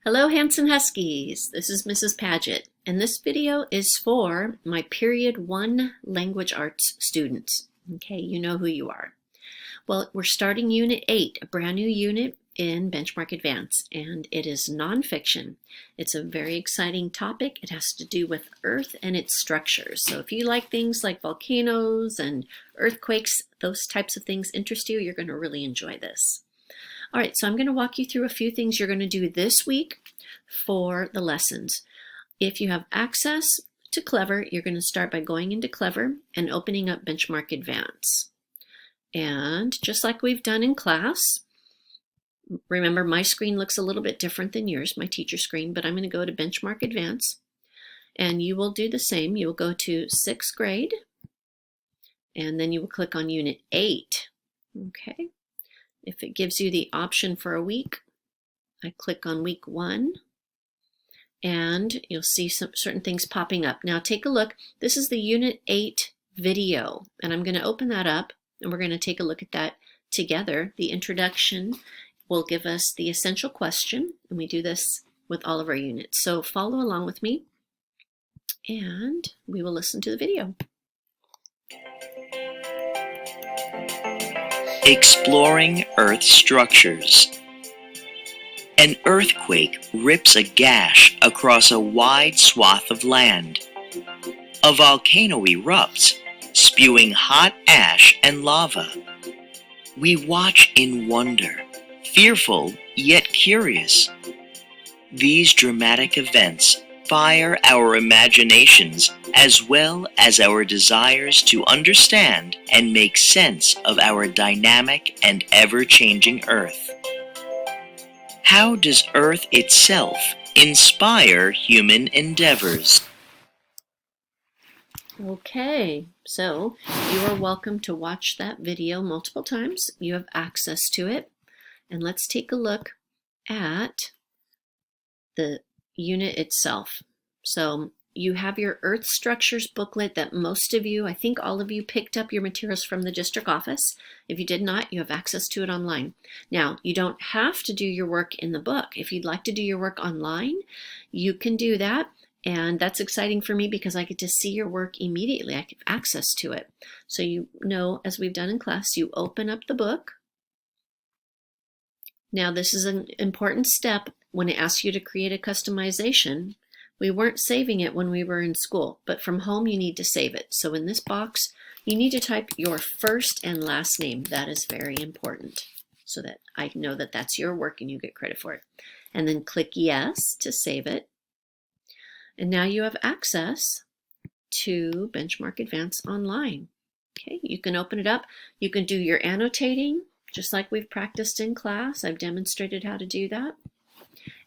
Hello, Hanson Huskies. This is Mrs. Paget, and this video is for my Period 1 Language Arts students. Okay, you know who you are. Well, we're starting Unit 8, a brand new unit in Benchmark Advanced, and it is nonfiction. It's a very exciting topic. It has to do with Earth and its structures. So if you like things like volcanoes and earthquakes, those types of things interest you, you're going to really enjoy this. All right, so I'm going to walk you through a few things you're going to do this week for the lessons. If you have access to Clever, you're going to start by going into Clever and opening up Benchmark Advance. And just like we've done in class, remember my screen looks a little bit different than yours, my teacher screen, but I'm going to go to Benchmark Advance, and you will do the same. You will go to 6th grade, and then you will click on Unit 8. Okay. If it gives you the option for a week, I click on week 1 and you'll see some certain things popping up. Now take a look. This is the Unit 8 video, and I'm going to open that up and we're going to take a look at that together. The introduction will give us the essential question, and we do this with all of our units. So follow along with me and we will listen to the video. Exploring Earth structures. An earthquake rips a gash across a wide swath of land. A volcano erupts, spewing hot ash and lava. We watch in wonder, fearful yet curious. These dramatic events fire our imaginations as well as our desires to understand and make sense of our dynamic and ever-changing Earth. How does Earth itself inspire human endeavors? Okay, so you are welcome to watch that video multiple times. You have access to it. And let's take a look at the unit itself. So you have your Earth Structures booklet that most of you, I think all of you, picked up your materials from the district office. If you did not, you have access to it online. Now, you don't have to do your work in the book. If you'd like to do your work online, you can do that. And that's exciting for me because I get to see your work immediately. I have access to it. So you know, as we've done in class, you open up the book. Now, this is an important step when it asks you to create a customization. We weren't saving it when we were in school, but from home you need to save it. So in this box, you need to type your first and last name. That is very important so that I know that that's your work and you get credit for it. And then click yes to save it. And now you have access to Benchmark Advance online. Okay, you can open it up. You can do your annotating, just like we've practiced in class. I've demonstrated how to do that.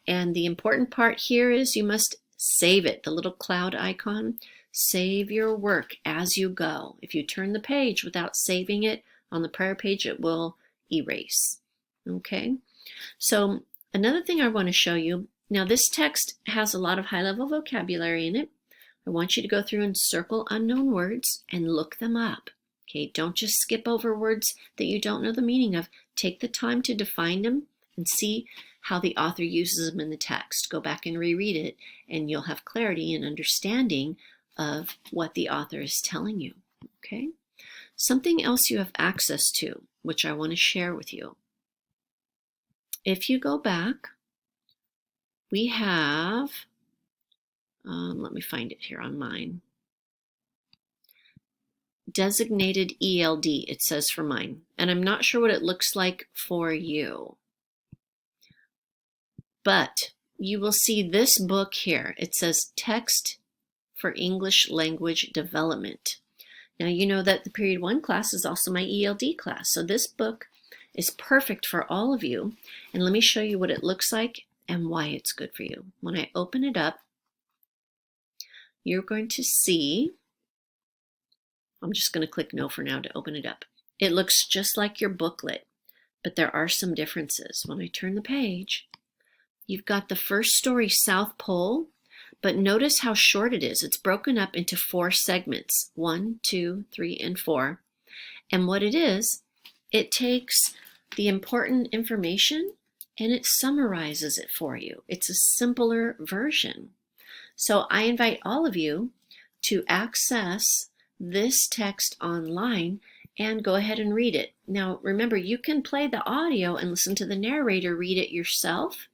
And the important part here is you must save it, the little cloud icon. Save your work as you go. If you turn the page without saving it on the prior page, it will erase. Okay, so another thing I want to show you, now this text has a lot of high-level vocabulary in it. I want you to go through and circle unknown words and look them up. Okay, don't just skip over words that you don't know the meaning of. Take the time to define them and see how the author uses them in the text. Go back and reread it, and you'll have clarity and understanding of what the author is telling you. Okay? Something else you have access to, which I want to share with you. If you go back, we have, let me find it here on mine. Designated ELD, it says for mine. And I'm not sure what it looks like for you. But you will see this book here. It says Text for English Language Development. Now you know that the Period 1 class is also my ELD class. So this book is perfect for all of you. And let me show you what it looks like and why it's good for you. When I open it up, you're going to see, I'm just going to click no for now to open it up. It looks just like your booklet, but there are some differences. When I turn the page, you've got the first story, South Pole, but notice how short it is. It's broken up into 4 segments, 1, 2, 3, and 4. And what it is, it takes the important information and it summarizes it for you. It's a simpler version. So I invite all of you to access this text online and go ahead and read it. Now, remember, you can play the audio and listen to the narrator read it yourself,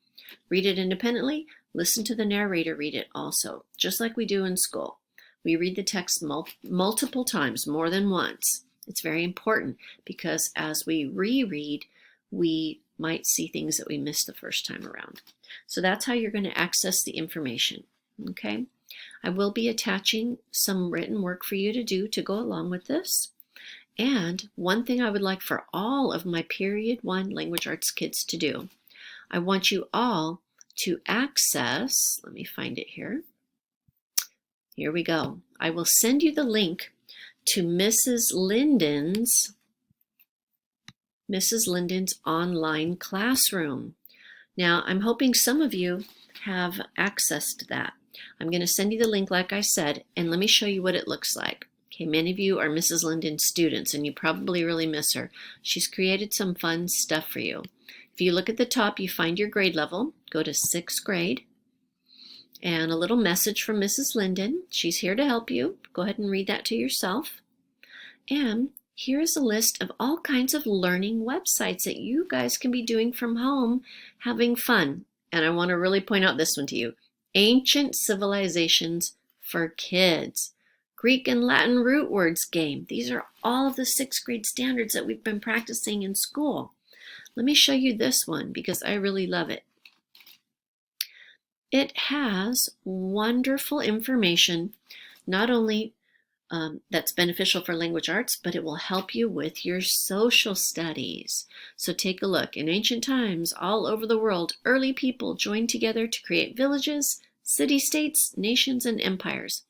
read it independently, listen to the narrator read it also, just like we do in school. We read the text multiple times, more than once. It's very important because as we reread, we might see things that we missed the first time around. So that's how you're going to access the information, okay? I will be attaching some written work for you to do to go along with this. And one thing I would like for all of my Period 1 Language Arts kids to do, I want you all to access, let me find it here. Here we go. I will send you the link to Mrs. Linden's online classroom. Now, I'm hoping some of you have access to that. I'm going to send you the link, like I said, and let me show you what it looks like. Okay, many of you are Mrs. Linden's students, and you probably really miss her. She's created some fun stuff for you. If you look at the top, you find your grade level. Go to 6th grade. And a little message from Mrs. Linden. She's here to help you. Go ahead and read that to yourself. And here is a list of all kinds of learning websites that you guys can be doing from home, having fun. And I want to really point out this one to you. Ancient Civilizations for Kids. Greek and Latin root words game. These are all of the 6th grade standards that we've been practicing in school. Let me show you this one because I really love it. It has wonderful information, not only that's beneficial for language arts, but it will help you with your social studies. So take a look. In ancient times, all over the world, early people joined together to create villages, city-states, nations, and empires.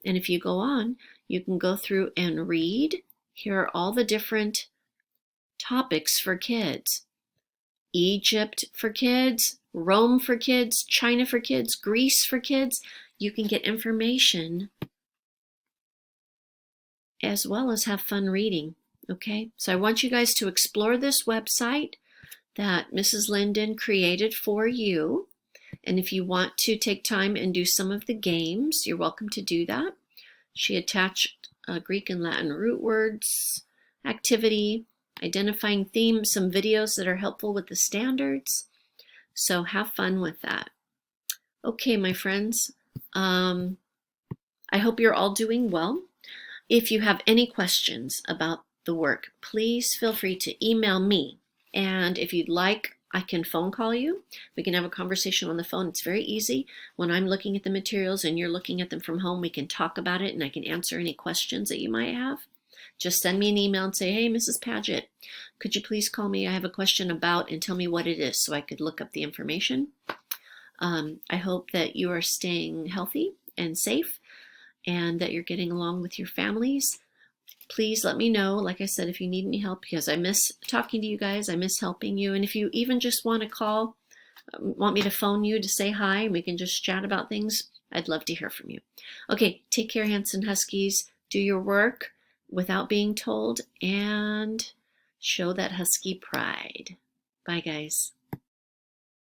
And if you go on, you can go through and read. Here are all the different topics for kids. Egypt for kids, Rome for kids, China for kids, Greece for kids. You can get information as well as have fun reading, okay? So I want you guys to explore this website that Mrs. Linden created for you. And if you want to take time and do some of the games, you're welcome to do that. She attached Greek and Latin root words activity, identifying themes, some videos that are helpful with the standards. So have fun with that. Okay, my friends, I hope you're all doing well. If you have any questions about the work, please feel free to email me. And if you'd like, I can phone call you. We can have a conversation on the phone. It's very easy. When I'm looking at the materials and you're looking at them from home, we can talk about it and I can answer any questions that you might have. Just send me an email and say, hey, Mrs. Paget, could you please call me? I have a question about, and tell me what it is so I could look up the information. I hope that you are staying healthy and safe and that you're getting along with your families. Please let me know, like I said, if you need any help, because I miss talking to you guys. I miss helping you. And if you even just want to call, want me to phone you to say hi, and we can just chat about things, I'd love to hear from you. Okay, take care, Hanson Huskies. Do your work without being told and show that Husky pride. Bye, guys.